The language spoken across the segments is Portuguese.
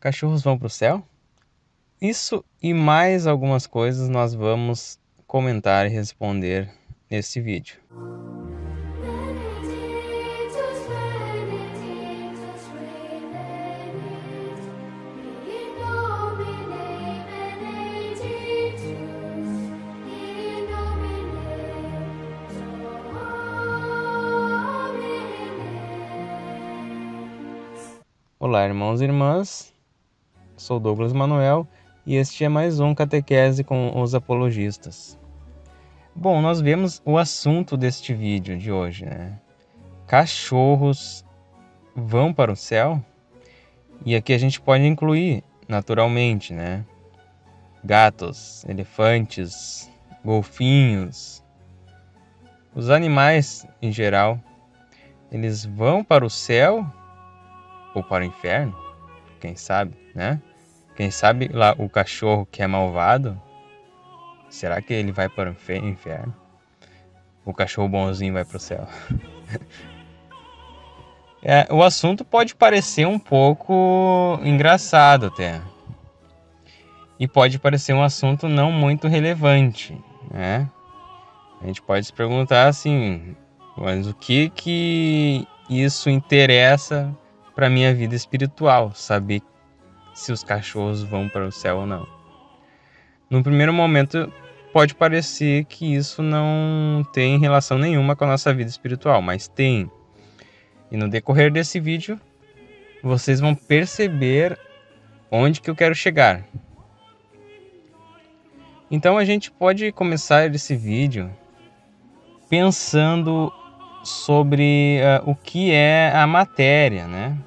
Cachorros vão para o céu? Isso e mais algumas coisas nós vamos comentar e responder nesse vídeo. Olá, irmãos e irmãs, sou Douglas Manuel e este é mais um Catequese com os Apologistas. Bom, nós vemos o assunto deste vídeo de hoje, né? Cachorros vão para o céu? E aqui a gente pode incluir, naturalmente, né? Gatos, elefantes, golfinhos, os animais em geral, eles vão para o céu ou para o inferno? Quem sabe, né? Quem sabe lá o cachorro que é malvado, será que ele vai para o inferno? O cachorro bonzinho vai para o céu? O assunto pode parecer um pouco engraçado até. E pode parecer um assunto não muito relevante, né? A gente pode se perguntar assim, mas o que isso interessa para a minha vida espiritual? Saber se os cachorros vão para o céu ou não. No primeiro momento, pode parecer que isso não tem relação nenhuma com a nossa vida espiritual, mas tem. E no decorrer desse vídeo, vocês vão perceber onde que eu quero chegar. Então a gente pode começar esse vídeo pensando sobre o que é a matéria, né?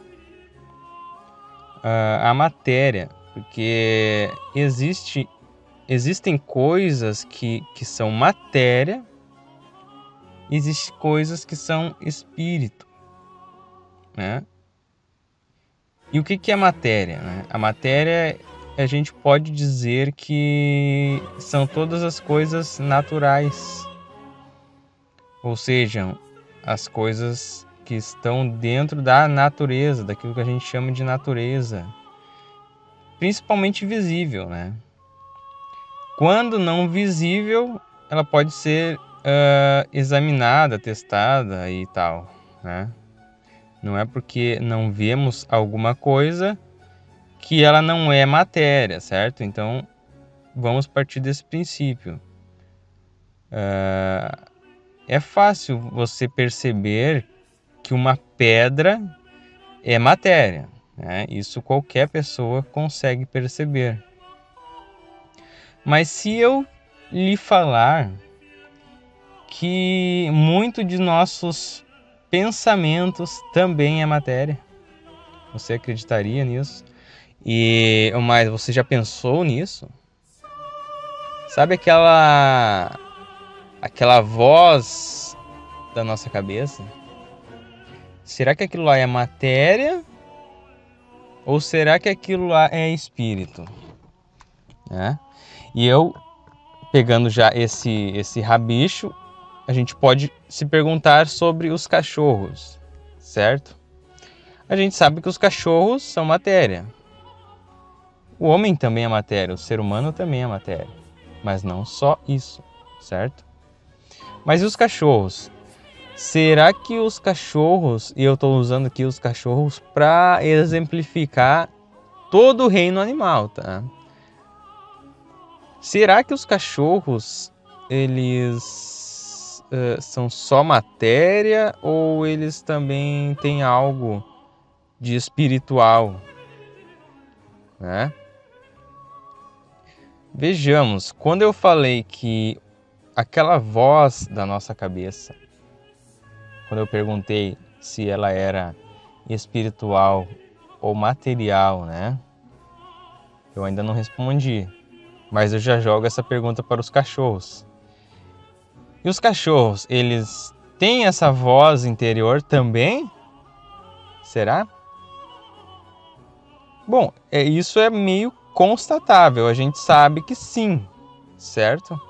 A matéria, porque existem coisas que são matéria, existem coisas que são espírito, né? E o que é matéria, né? A matéria, a gente pode dizer que são todas as coisas naturais, ou seja, as coisas que estão dentro da natureza, daquilo que a gente chama de natureza, principalmente visível, né? Quando não visível, ela pode ser examinada, testada e tal, né? Não é porque não vemos alguma coisa que ela não é matéria, certo? Então, vamos partir desse princípio. É fácil você perceber que uma pedra é matéria, né? Isso qualquer pessoa consegue perceber. Mas se eu lhe falar que muito de nossos pensamentos também é matéria, você acreditaria nisso? Mas você já pensou nisso? Sabe aquela voz da nossa cabeça? Será que aquilo lá é matéria? Ou será que aquilo lá é espírito? Né? E eu, pegando já esse rabicho, a gente pode se perguntar sobre os cachorros, certo? A gente sabe que os cachorros são matéria. O homem também é matéria, o ser humano também é matéria. Mas não só isso, certo? Mas e os cachorros? Será que os cachorros, e eu estou usando aqui os cachorros para exemplificar todo o reino animal, tá? Será que os cachorros, eles são só matéria ou eles também têm algo de espiritual, né? Vejamos, quando eu falei que aquela voz da nossa cabeça, quando eu perguntei se ela era espiritual ou material, né? Eu ainda não respondi, mas eu já jogo essa pergunta para os cachorros. E os cachorros, eles têm essa voz interior também? Será? Bom, isso é meio constatável, a gente sabe que sim, certo?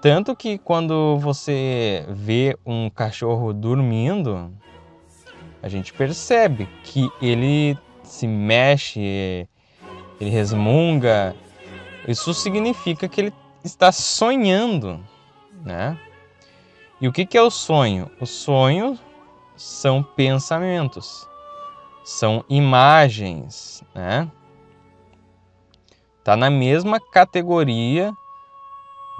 Tanto que quando você vê um cachorro dormindo, a gente percebe que ele se mexe, ele resmunga, isso significa que ele está sonhando, né? E o que é o sonho? O sonho são pensamentos, são imagens, né? Tá na mesma categoria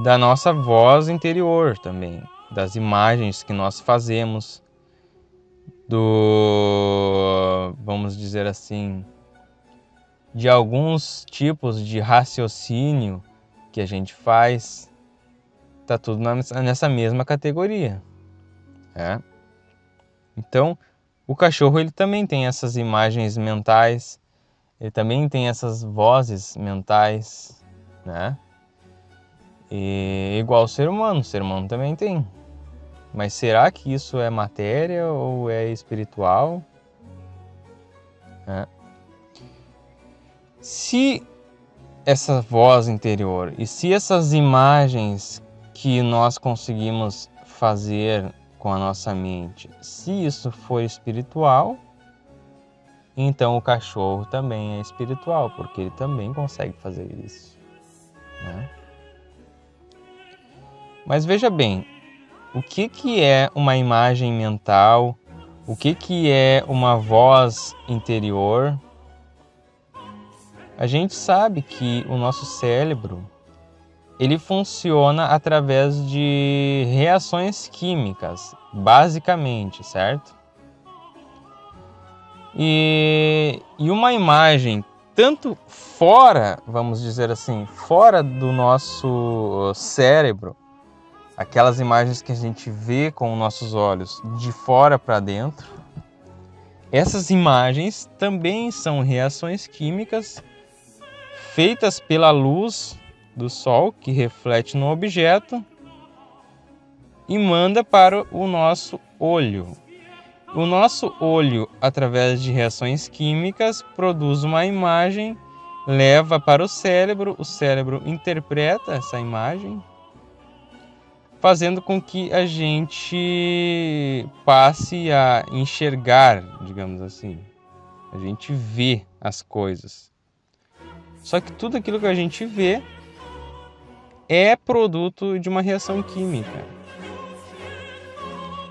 da nossa voz interior também, das imagens que nós fazemos, vamos dizer assim, de alguns tipos de raciocínio que a gente faz, tá tudo nessa mesma categoria, né? Então, o cachorro ele também tem essas imagens mentais, ele também tem essas vozes mentais, né? E igual o ser humano também tem. Mas será que isso é matéria ou é espiritual? Se essa voz interior e se essas imagens que nós conseguimos fazer com a nossa mente, se isso for espiritual, então o cachorro também é espiritual, porque ele também consegue fazer isso, né? Mas veja bem, o que é uma imagem mental? O que é uma voz interior? A gente sabe que o nosso cérebro, ele funciona através de reações químicas, basicamente, certo? E uma imagem, tanto fora, vamos dizer assim, fora do nosso cérebro, aquelas imagens que a gente vê com os nossos olhos de fora para dentro, essas imagens também são reações químicas feitas pela luz do sol que reflete no objeto e manda para o nosso olho. O nosso olho, através de reações químicas, produz uma imagem, leva para o cérebro interpreta essa imagem, fazendo com que a gente passe a enxergar, digamos assim. A gente vê as coisas. Só que tudo aquilo que a gente vê é produto de uma reação química.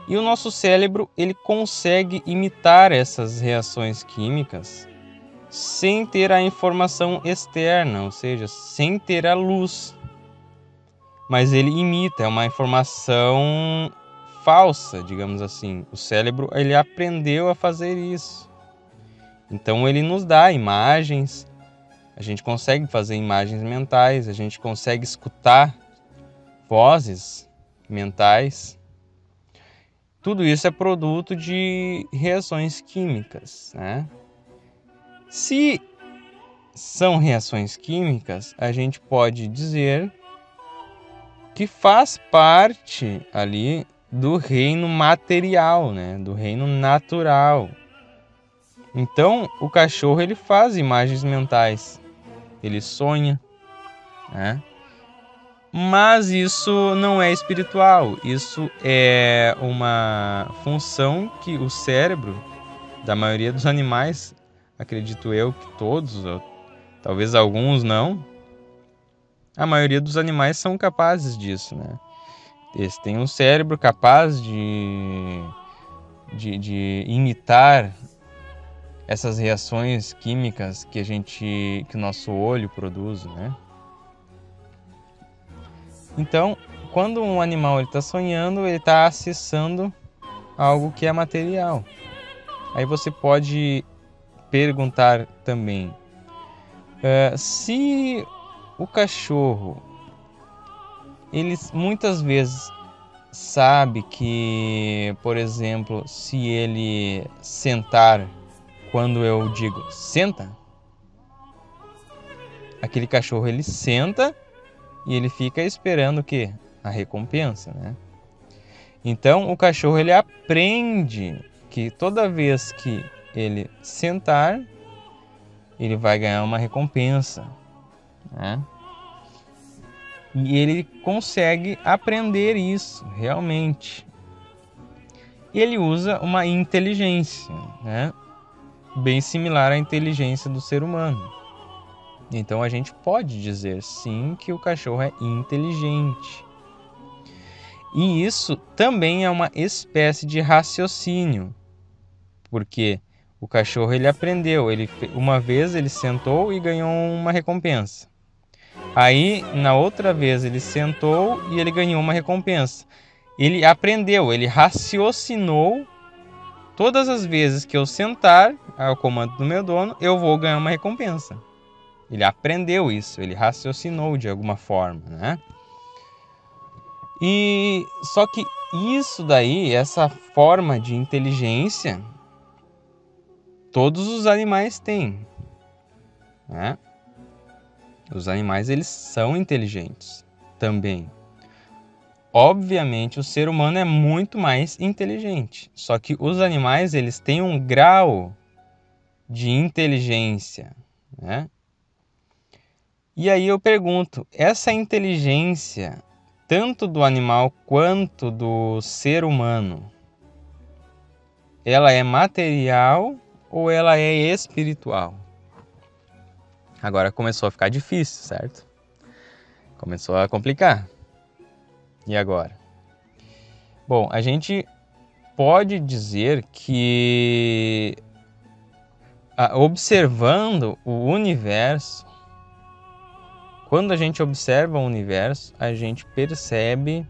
E o nosso cérebro, ele consegue imitar essas reações químicas sem ter a informação externa, ou seja, sem ter a luz. Mas ele imita, é uma informação falsa, digamos assim. O cérebro, ele aprendeu a fazer isso. Então ele nos dá imagens, a gente consegue fazer imagens mentais, a gente consegue escutar vozes mentais. Tudo isso é produto de reações químicas, né? Se são reações químicas, a gente pode dizer que faz parte ali do reino material, né? Do reino natural. Então, o cachorro ele faz imagens mentais, ele sonha, né? Mas isso não é espiritual, isso é uma função que o cérebro da maioria dos animais, acredito eu que todos, ou talvez alguns não, a maioria dos animais são capazes disso, né? Eles têm um cérebro capaz de imitar essas reações químicas que o nosso olho produz, né? Então, quando um animal está sonhando, ele está acessando algo que é material. Aí você pode perguntar também, se o cachorro, ele muitas vezes sabe que, por exemplo, se ele sentar quando eu digo senta, aquele cachorro ele senta e ele fica esperando o quê? A recompensa, né? Então o cachorro ele aprende que toda vez que ele sentar, ele vai ganhar uma recompensa, né? E ele consegue aprender isso realmente. E ele usa uma inteligência, né? Bem similar à inteligência do ser humano. Então a gente pode dizer sim que o cachorro é inteligente. E isso também é uma espécie de raciocínio, porque o cachorro ele aprendeu, uma vez ele sentou e ganhou uma recompensa. Aí na outra vez ele sentou e ele ganhou uma recompensa. Ele aprendeu, ele raciocinou. Todas as vezes que eu sentar ao comando do meu dono, eu vou ganhar uma recompensa. Ele aprendeu isso, ele raciocinou de alguma forma, né? E só que isso daí, essa forma de inteligência, todos os animais têm, né? Os animais, eles são inteligentes também. Obviamente, o ser humano é muito mais inteligente. Só que os animais, eles têm um grau de inteligência, né? E aí eu pergunto, essa inteligência, tanto do animal quanto do ser humano, ela é material ou ela é espiritual? Agora começou a ficar difícil, certo? Começou a complicar. E agora? Bom, a gente pode dizer que observando o universo, quando a gente observa o universo, a gente percebe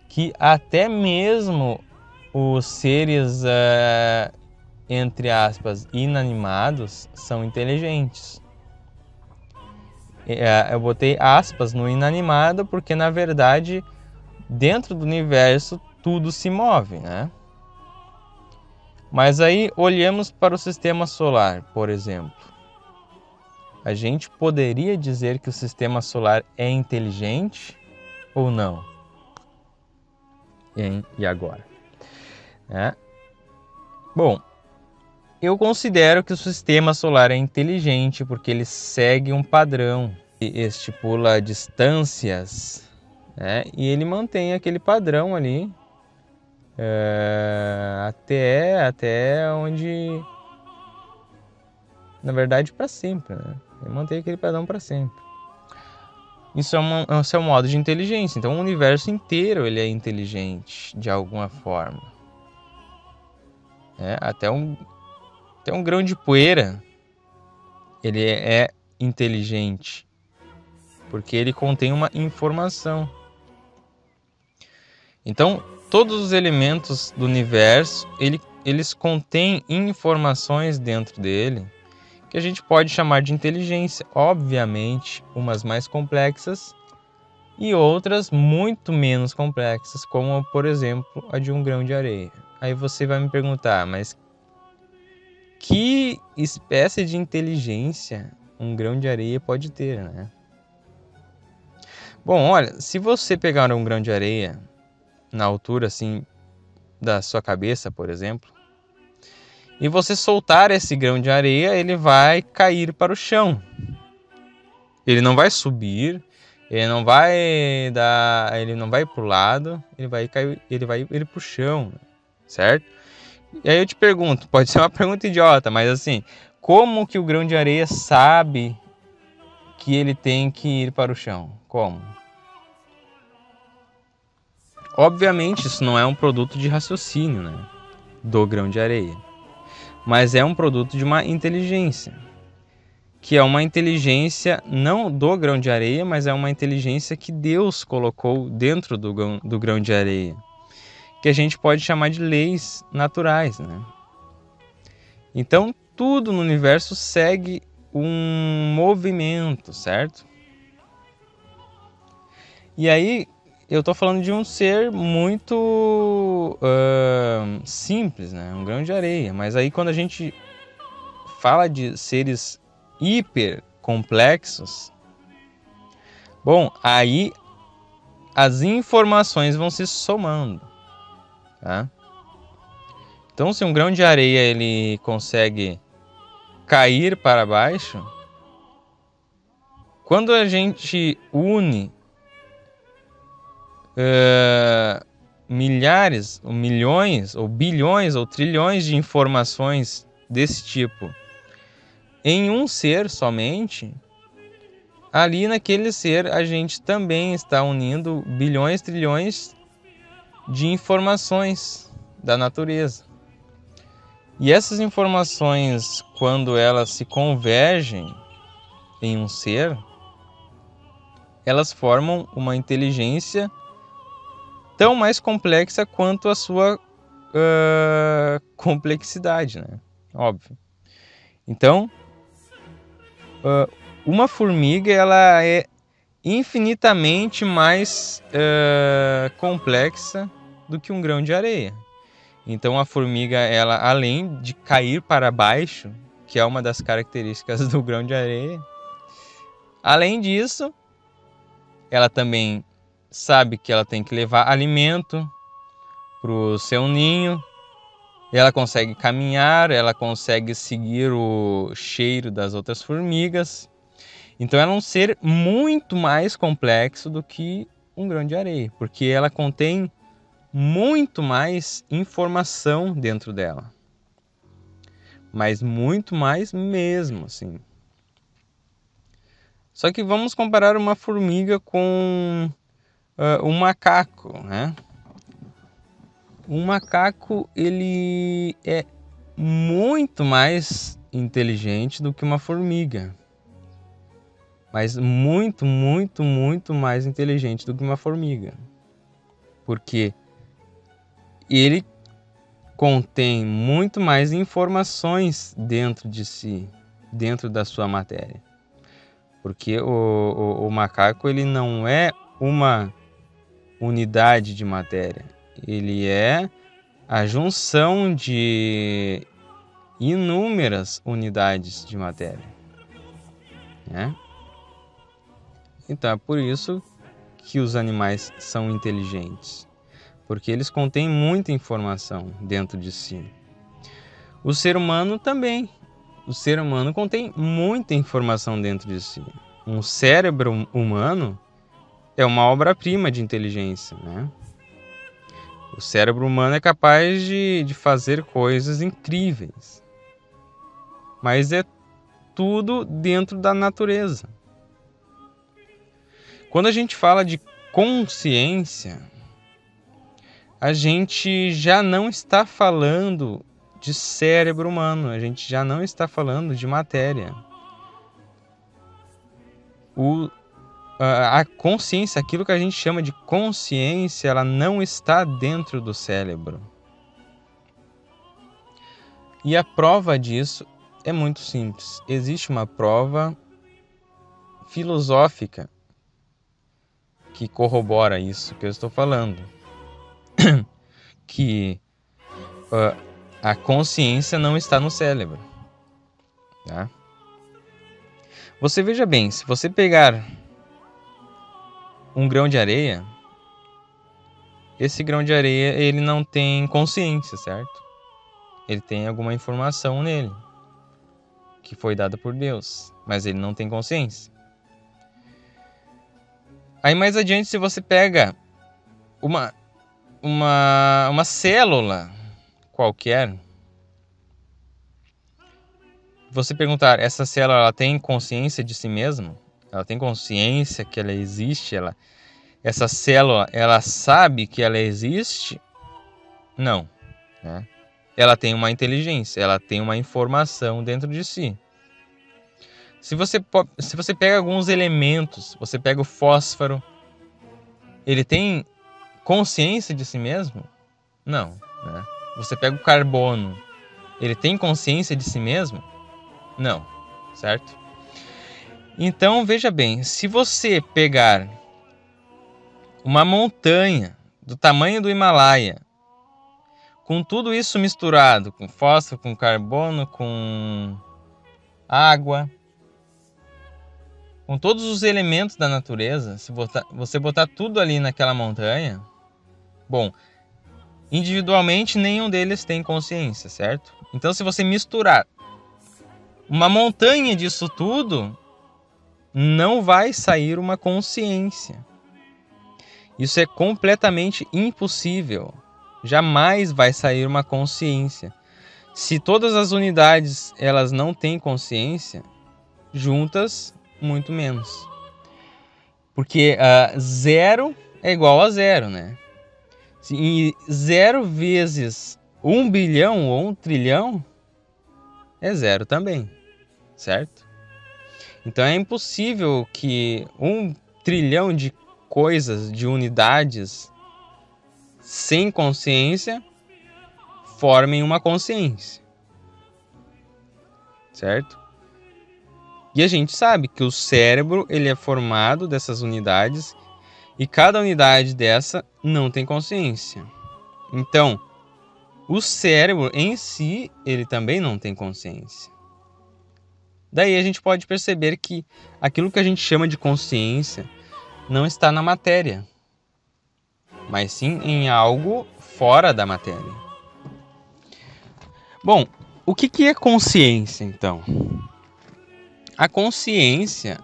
que até mesmo os seres, entre aspas, inanimados, são inteligentes. Eu botei aspas no inanimado porque, na verdade, dentro do universo, tudo se move, né? Mas aí, olhamos para o sistema solar, por exemplo. A gente poderia dizer que o sistema solar é inteligente ou não? E agora? Bom, eu considero que o sistema solar é inteligente porque ele segue um padrão e estipula distâncias, né? E ele mantém aquele padrão ali até onde, na verdade, para sempre, né? Ele mantém aquele padrão para sempre. Isso é um modo de inteligência. Então o universo inteiro ele é inteligente de alguma forma. Até um grão de poeira ele é inteligente porque ele contém uma informação. Então todos os elementos do universo eles contêm informações dentro dele que a gente pode chamar de inteligência. Obviamente, umas mais complexas e outras muito menos complexas, como, por exemplo, a de um grão de areia. Aí você vai me perguntar, mas que espécie de inteligência um grão de areia pode ter, né? Bom, olha, se você pegar um grão de areia na altura, assim, da sua cabeça, por exemplo, e você soltar esse grão de areia, ele vai cair para o chão. Ele não vai subir, ele não vai para o lado, ele vai ir para o chão, certo? E aí eu te pergunto, pode ser uma pergunta idiota, mas assim, como que o grão de areia sabe que ele tem que ir para o chão? Como? Obviamente isso não é um produto de raciocínio, né, do grão de areia, mas é um produto de uma inteligência, que é uma inteligência não do grão de areia, mas é uma inteligência que Deus colocou dentro do grão de areia, que a gente pode chamar de leis naturais, né? Então tudo no universo segue um movimento, certo? E aí eu estou falando de um ser muito simples, né? Um grão de areia. Mas aí quando a gente fala de seres hiper complexos, bom, aí as informações vão se somando, tá? Então se um grão de areia ele consegue cair para baixo, quando a gente une milhares, ou milhões, ou bilhões, ou trilhões de informações desse tipo em um ser somente, ali naquele ser a gente também está unindo bilhões, trilhões de informações da natureza. E essas informações, quando elas se convergem em um ser, elas formam uma inteligência tão mais complexa quanto a sua complexidade, né? Óbvio. Então, uma formiga ela é infinitamente mais complexa do que um grão de areia. Então a formiga, ela, além de cair para baixo, que é uma das características do grão de areia, além disso, ela também sabe que ela tem que levar alimento para o seu ninho, ela consegue caminhar, ela consegue seguir o cheiro das outras formigas. Então ela é um ser muito mais complexo do que um grão de areia, porque ela contém muito mais informação dentro dela. Mas muito mais mesmo, assim. Só que vamos comparar uma formiga com um macaco, né? Um macaco, ele é muito mais inteligente do que uma formiga. Mas muito, muito, muito mais inteligente do que uma formiga. Porque ele contém muito mais informações dentro de si, dentro da sua matéria. Porque o macaco, ele não é uma unidade de matéria. Ele é a junção de inúmeras unidades de matéria, né? Então é por isso que os animais são inteligentes, porque eles contêm muita informação dentro de si. O ser humano também. O ser humano contém muita informação dentro de si. Um cérebro humano é uma obra-prima de inteligência, né? O cérebro humano é capaz de fazer coisas incríveis. Mas é tudo dentro da natureza. Quando a gente fala de consciência, a gente já não está falando de cérebro humano, a gente já não está falando de matéria. A consciência, aquilo que a gente chama de consciência, ela não está dentro do cérebro. E a prova disso é muito simples. Existe uma prova filosófica que corrobora isso que eu estou falando. Que a consciência não está no cérebro. Tá? Você veja bem, se você pegar um grão de areia, esse grão de areia ele não tem consciência, certo? Ele tem alguma informação nele que foi dada por Deus, mas ele não tem consciência. Aí mais adiante, se você pega uma célula qualquer, você perguntar, essa célula ela tem consciência de si mesma? Ela tem consciência que ela existe? Essa célula, ela sabe que ela existe? Não, né? Ela tem uma inteligência, ela tem uma informação dentro de si. Se você pega alguns elementos, você pega o fósforo, ele tem consciência de si mesmo? Não, né? Você pega o carbono, ele tem consciência de si mesmo? Não, certo? Então, veja bem, se você pegar uma montanha do tamanho do Himalaia, com tudo isso misturado, com fósforo, com carbono, com água, com todos os elementos da natureza, se você botar tudo ali naquela montanha, bom, individualmente nenhum deles tem consciência, certo? Então, se você misturar uma montanha disso tudo, não vai sair uma consciência. Isso é completamente impossível. Jamais vai sair uma consciência. Se todas as unidades elas não têm consciência, juntas, muito menos. Porque zero é igual a zero, né? E 0 vezes 1 bilhão ou 1 trilhão é zero também, certo? Então é impossível que 1 trilhão de coisas, de unidades sem consciência formem uma consciência, certo? E a gente sabe que o cérebro ele é formado dessas unidades e cada unidade dessa não tem consciência. Então, o cérebro em si, ele também não tem consciência. Daí a gente pode perceber que aquilo que a gente chama de consciência não está na matéria, mas sim em algo fora da matéria. Bom, o que é consciência, então? A consciência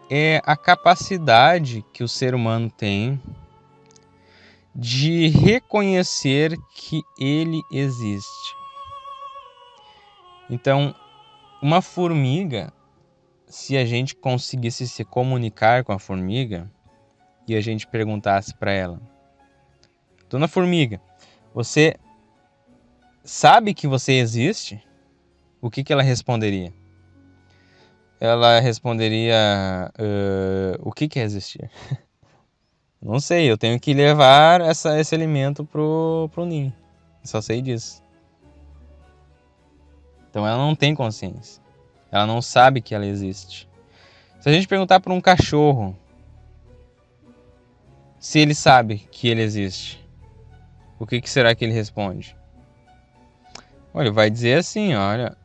é a capacidade que o ser humano tem de reconhecer que ele existe. Então, uma formiga, se a gente conseguisse se comunicar com a formiga e a gente perguntasse para ela: Dona Formiga, você sabe que você existe? O que ela responderia? Ela responderia: o que é existir? Não sei, eu tenho que levar esse alimento pro ninho. Só sei disso. Então ela não tem consciência. Ela não sabe que ela existe. Se a gente perguntar para um cachorro se ele sabe que ele existe, o que será que ele responde? Olha, ele vai dizer assim, olha,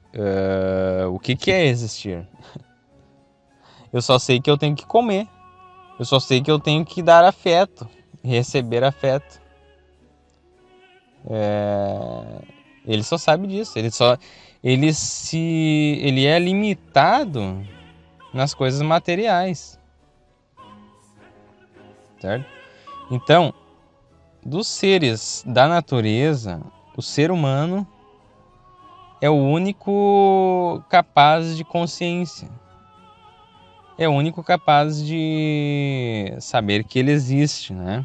o que é existir? Eu só sei que eu tenho que comer. Eu só sei que eu tenho que dar afeto, receber afeto. Ele só sabe disso. Ele é limitado nas coisas materiais, certo? Então, dos seres da natureza, o ser humano é o único capaz de consciência. É o único capaz de saber que ele existe, né?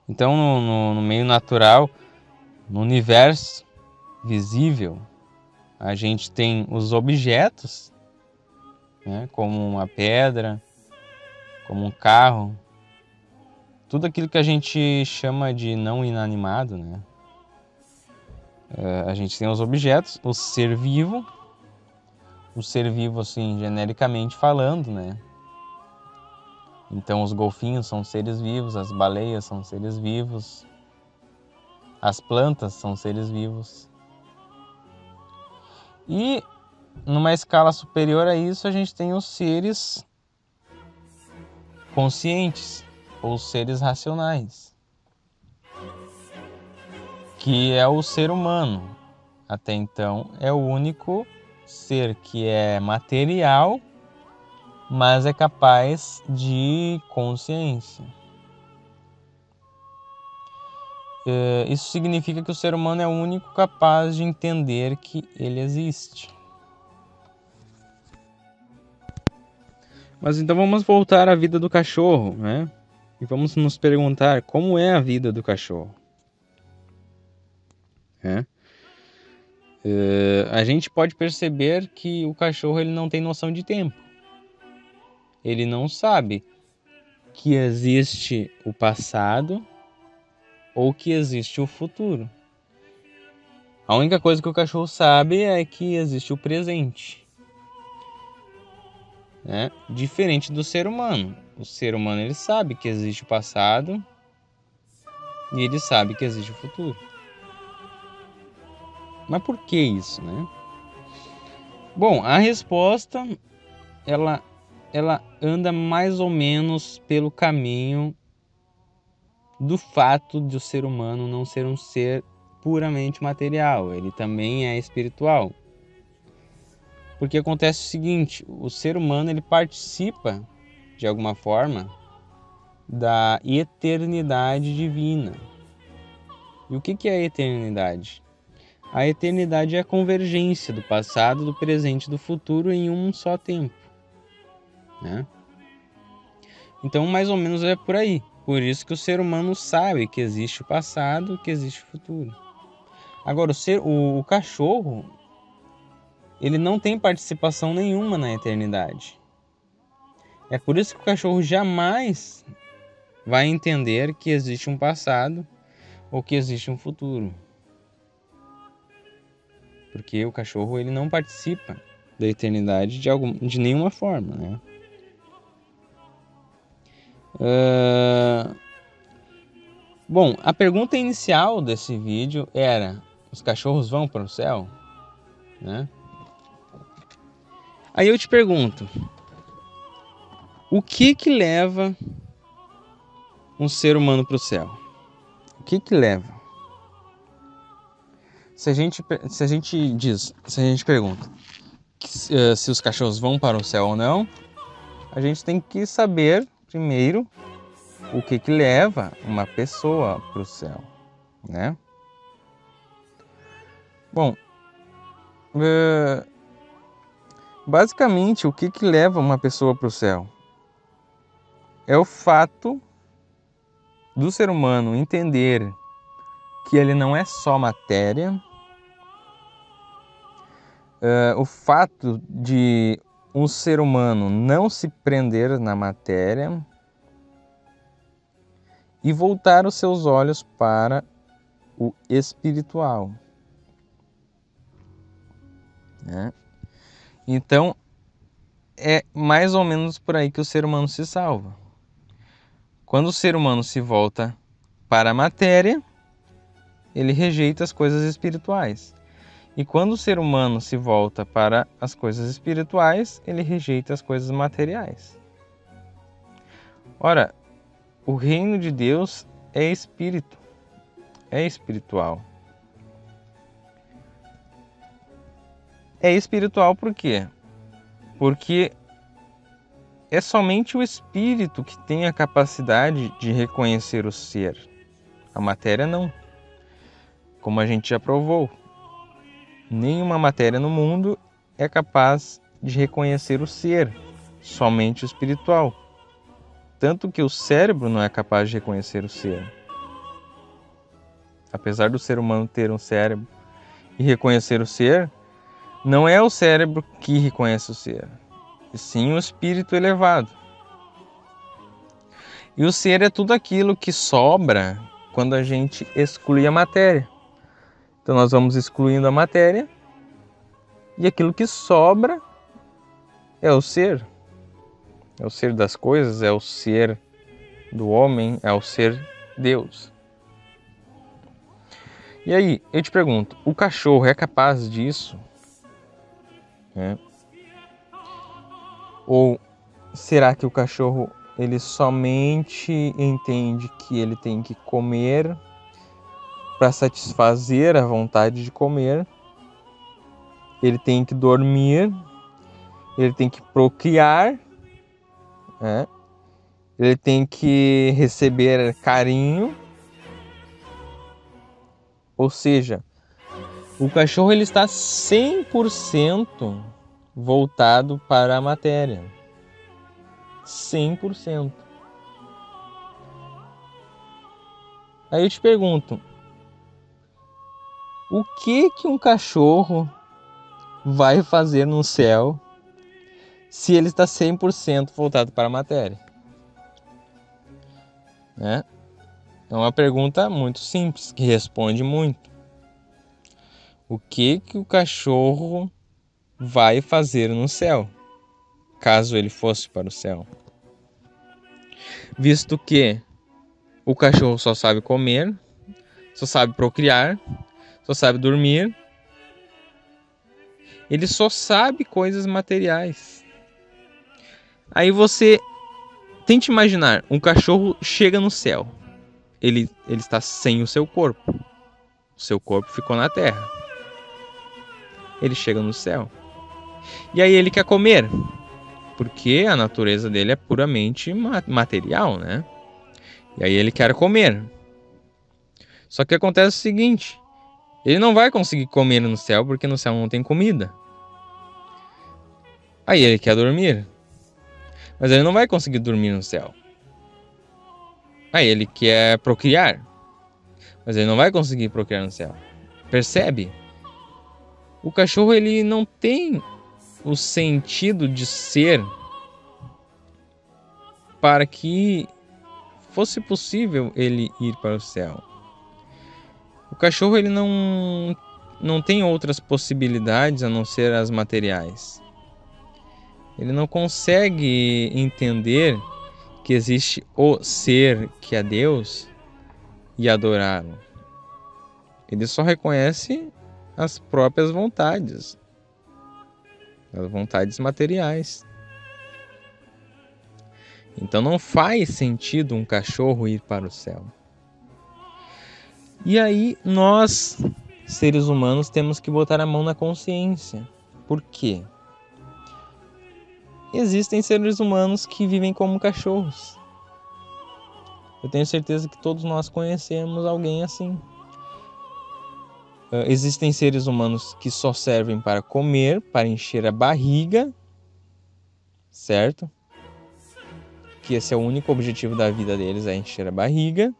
Então, no meio natural, no universo visível, a gente tem os objetos, né? Como uma pedra, como um carro, tudo aquilo que a gente chama de não inanimado, né? A gente tem os objetos, o ser vivo assim, genericamente falando, né? Então os golfinhos são seres vivos, as baleias são seres vivos, as plantas são seres vivos. E numa escala superior a isso, a gente tem os seres conscientes, ou seres racionais, que é o ser humano. Até então é o único ser que é material, mas é capaz de consciência. Isso significa que o ser humano é o único capaz de entender que ele existe. Mas então vamos voltar à vida do cachorro, né? E vamos nos perguntar como é a vida do cachorro. A gente pode perceber que o cachorro ele não tem noção de tempo. Ele não sabe que existe o passado ou que existe o futuro. A única coisa que o cachorro sabe é que existe o presente, né? Diferente do ser humano. O ser humano ele sabe que existe o passado e ele sabe que existe o futuro. Mas por que isso, né? Bom, a resposta ela anda mais ou menos pelo caminho do fato de o ser humano não ser um ser puramente material, ele também é espiritual. Porque acontece o seguinte, o ser humano ele participa de alguma forma da eternidade divina. E o que é a eternidade? A eternidade é a convergência do passado, do presente e do futuro em um só tempo, né? Então, mais ou menos é por aí. Por isso que o ser humano sabe que existe o passado, que existe o futuro. Agora, o cachorro, ele não tem participação nenhuma na eternidade. É por isso que o cachorro jamais vai entender que existe um passado ou que existe um futuro. Porque o cachorro, ele não participa da eternidade de nenhuma forma, né? Bom, a pergunta inicial desse vídeo era: os cachorros vão para o céu? Né? Aí eu te pergunto, o que leva um ser humano para o céu? O que leva? Se a gente pergunta se os cachorros vão para o céu ou não, a gente tem que saber primeiro o que leva uma pessoa para o céu, né? Bom, basicamente o que leva uma pessoa para o céu é o fato do ser humano entender que ele não é só matéria, o fato de um ser humano não se prender na matéria e voltar os seus olhos para o espiritual, né? Então, é mais ou menos por aí que o ser humano se salva. Quando o ser humano se volta para a matéria, ele rejeita as coisas espirituais. E quando o ser humano se volta para as coisas espirituais, ele rejeita as coisas materiais. Ora, o reino de Deus é espírito, é espiritual. É espiritual por quê? Porque é somente o espírito que tem a capacidade de reconhecer o ser. A matéria não. Como a gente já provou, nenhuma matéria no mundo é capaz de reconhecer o ser, somente o espiritual. Tanto que o cérebro não é capaz de reconhecer o ser. Apesar do ser humano ter um cérebro e reconhecer o ser, não é o cérebro que reconhece o ser, e sim o espírito elevado. E o ser é tudo aquilo que sobra quando a gente exclui a matéria. Então nós vamos excluindo a matéria e aquilo que sobra é o ser. É o ser das coisas, é o ser do homem, é o ser Deus. E aí, eu te pergunto, o cachorro é capaz disso? Ou será que o cachorro ele somente entende que ele tem que comer para satisfazer a vontade de comer, ele tem que dormir, ele tem que procriar, né? Ele tem que receber carinho? Ou seja, o cachorro ele está 100% voltado para a matéria. 100%. Aí eu te pergunto, o que um cachorro vai fazer no céu se ele está 100% voltado para a matéria? Né? É uma pergunta muito simples, que responde muito. O que o cachorro vai fazer no céu, caso ele fosse para o céu? Visto que o cachorro só sabe comer, só sabe procriar, só sabe dormir, ele só sabe coisas materiais. Aí você tente imaginar, um cachorro chega no céu, ele está sem o seu corpo, o seu corpo ficou na terra. Ele chega no céu. E aí ele quer comer, porque a natureza dele é puramente material, né? E aí ele quer comer. Só que acontece o seguinte, ele não vai conseguir comer no céu porque no céu não tem comida. Aí ele quer dormir, mas ele não vai conseguir dormir no céu. Aí ele quer procriar, mas ele não vai conseguir procriar no céu. Percebe? O cachorro ele não tem o sentido de ser para que fosse possível ele ir para o céu. O cachorro ele não tem outras possibilidades a não ser as materiais. Ele não consegue entender que existe o ser que é Deus e adorá-lo. Ele só reconhece as próprias vontades, as vontades materiais. Então não faz sentido um cachorro ir para o céu. E aí nós, seres humanos, temos que botar a mão na consciência. Por quê? Existem seres humanos que vivem como cachorros. Eu tenho certeza que todos nós conhecemos alguém assim. Existem seres humanos que só servem para comer, para encher a barriga, certo? Que esse é o único objetivo da vida deles, é encher a barriga.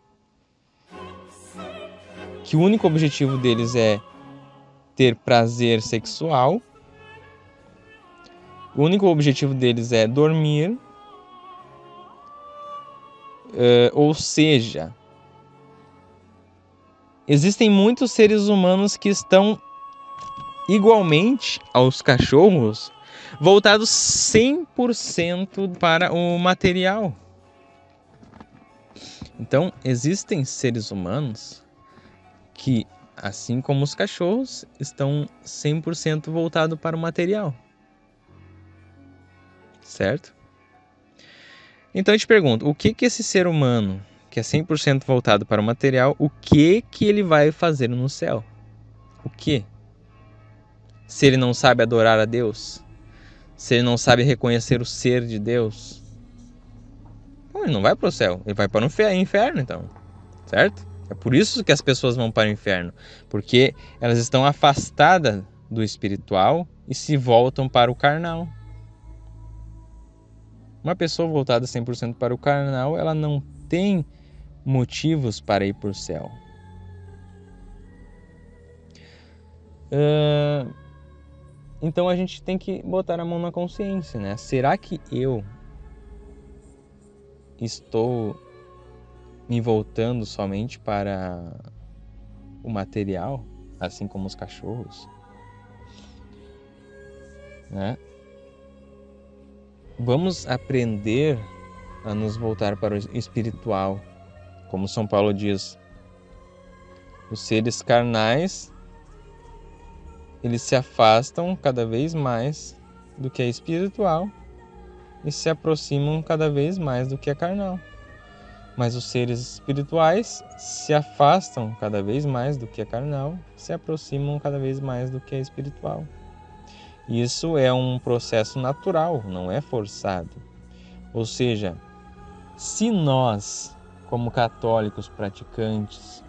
Que o único objetivo deles é ter prazer sexual. O único objetivo deles é dormir. Ou seja, existem muitos seres humanos que estão igualmente aos cachorros, voltados 100% para o material. Então, existem seres humanos que, assim como os cachorros, estão 100% voltados para o material. Certo? Então eu te pergunto, o que esse ser humano, que é 100% voltado para o material, o que ele vai fazer no céu? O que? Se ele não sabe adorar a Deus? Se ele não sabe reconhecer o ser de Deus? Ele não vai para o céu, ele vai para o inferno então, certo? É por isso que as pessoas vão para o inferno, porque elas estão afastadas do espiritual e se voltam para o carnal. Uma pessoa voltada 100% para o carnal, ela não tem motivos para ir para o céu. Então a gente tem que botar a mão na consciência, né? Será que eu estou me voltando somente para o material, assim como os cachorros? Né? Vamos aprender a nos voltar para o espiritual. Como São Paulo diz, os seres carnais, eles se afastam cada vez mais do que é espiritual e se aproximam cada vez mais do que é carnal. Mas os seres espirituais se afastam cada vez mais do que é carnal, se aproximam cada vez mais do que é espiritual. Isso é um processo natural, não é forçado. Ou seja, se nós, como católicos praticantes,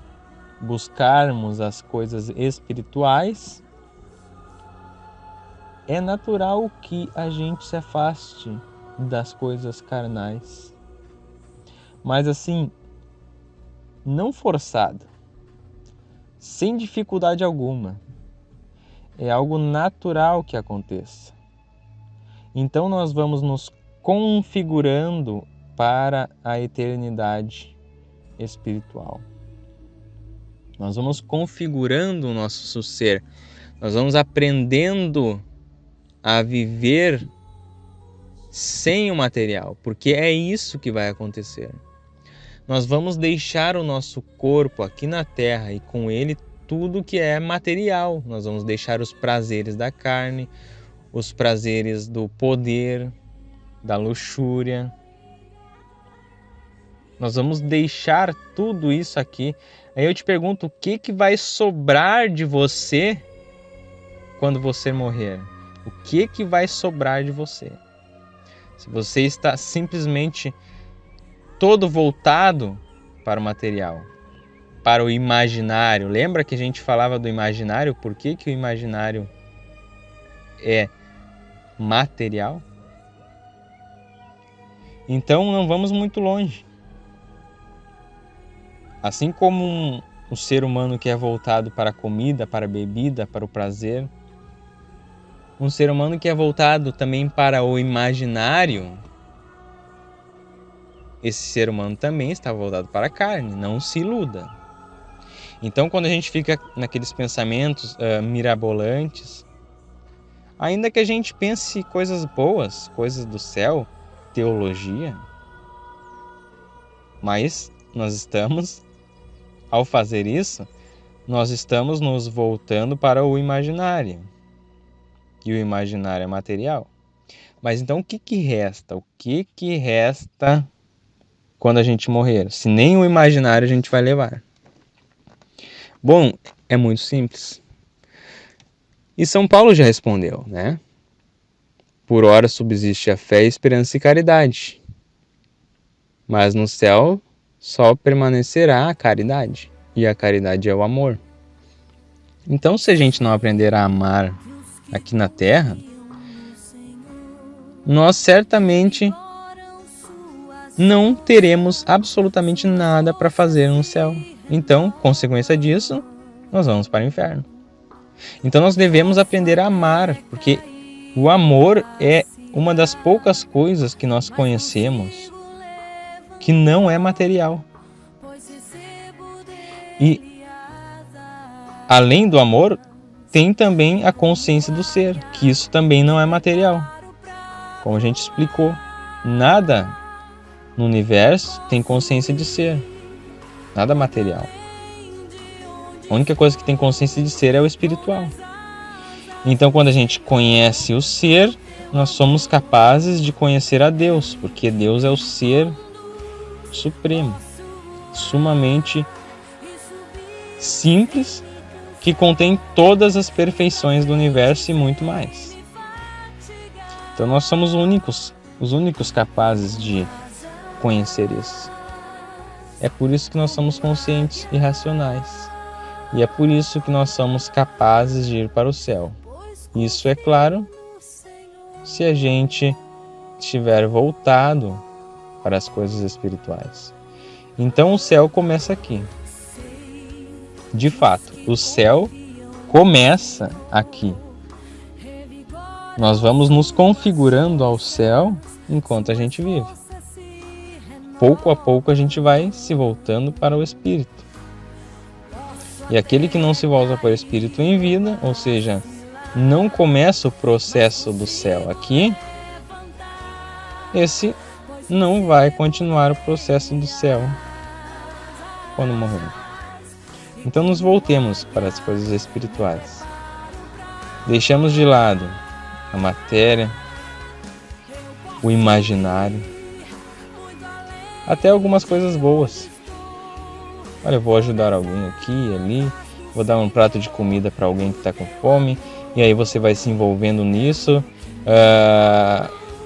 buscarmos as coisas espirituais, é natural que a gente se afaste das coisas carnais. Mas assim, não forçado, sem dificuldade alguma. É algo natural que aconteça. Então nós vamos nos configurando para a eternidade espiritual. Nós vamos configurando o nosso ser. Nós vamos aprendendo a viver sem o material, porque é isso que vai acontecer. Nós vamos deixar o nosso corpo aqui na Terra e com ele tudo que é material. Nós vamos deixar os prazeres da carne, os prazeres do poder, da luxúria. Nós vamos deixar tudo isso aqui. Aí eu te pergunto, o que vai sobrar de você quando você morrer? O que vai sobrar de você? Se você está simplesmente todo voltado para o material. para o imaginário. Lembra que a gente falava do imaginário? Por que que o imaginário é material? Então não vamos muito longe. Assim como um ser humano que é voltado para a comida, para a bebida, para o prazer, um ser humano que é voltado também para o imaginário, esse ser humano também está voltado para a carne, não se iluda. Então, quando a gente fica naqueles pensamentos mirabolantes, ainda que a gente pense coisas boas, coisas do céu, teologia, mas ao fazer isso, nós estamos nos voltando para o imaginário. E o imaginário é material. Mas então o que que resta? O que que resta quando a gente morrer? Se nem o imaginário a gente vai levar. Bom, é muito simples. E São Paulo já respondeu, né? Por ora subsiste a fé, esperança e caridade. Mas no céu só permanecerá a caridade. E a caridade é o amor. Então, se a gente não aprender a amar aqui na Terra, nós certamente não teremos absolutamente nada para fazer no céu. Então, consequência disso, nós vamos para o inferno. Então nós devemos aprender a amar, porque o amor é uma das poucas coisas que nós conhecemos que não é material. E além do amor, tem também a consciência do ser, que isso também não é material. Como a gente explicou, nada no universo tem consciência de ser, nada material. A única coisa que tem consciência de ser é o espiritual. Então, quando a gente conhece o ser, nós somos capazes de conhecer a Deus, porque Deus é o ser supremo, sumamente simples, que contém todas as perfeições do universo e muito mais. Então nós somos os únicos capazes de conhecer isso. É por isso que nós somos conscientes e racionais. E é por isso que nós somos capazes de ir para o céu. Isso é claro se a gente estiver voltado para as coisas espirituais. Então o céu começa aqui. De fato, o céu começa aqui. Nós vamos nos configurando ao céu enquanto a gente vive. Pouco a pouco a gente vai se voltando para o Espírito. E aquele que não se volta para o Espírito em vida, ou seja, não começa o processo do céu aqui, esse não vai continuar o processo do céu quando morrer. Então nos voltemos para as coisas espirituais. Deixamos de lado a matéria, o imaginário, até algumas coisas boas. Olha, eu vou ajudar alguém aqui e ali, vou dar um prato de comida para alguém que está com fome, e aí você vai se envolvendo nisso.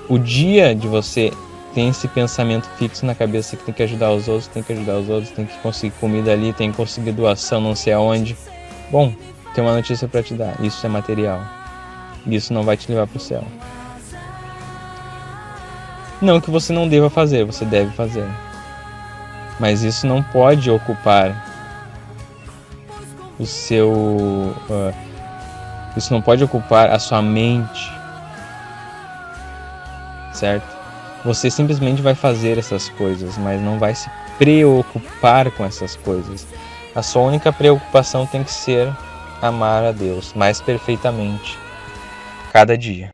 O dia de você tem esse pensamento fixo na cabeça que tem que ajudar os outros, tem que conseguir comida ali, tem que conseguir doação não sei aonde. Bom, tem uma notícia para te dar, isso é material. Isso não vai te levar para o céu. Não que você não deva fazer, você deve fazer. Mas isso não pode ocupar isso não pode ocupar a sua mente, certo? Você simplesmente vai fazer essas coisas, mas não vai se preocupar com essas coisas. A sua única preocupação tem que ser amar a Deus mais perfeitamente cada dia.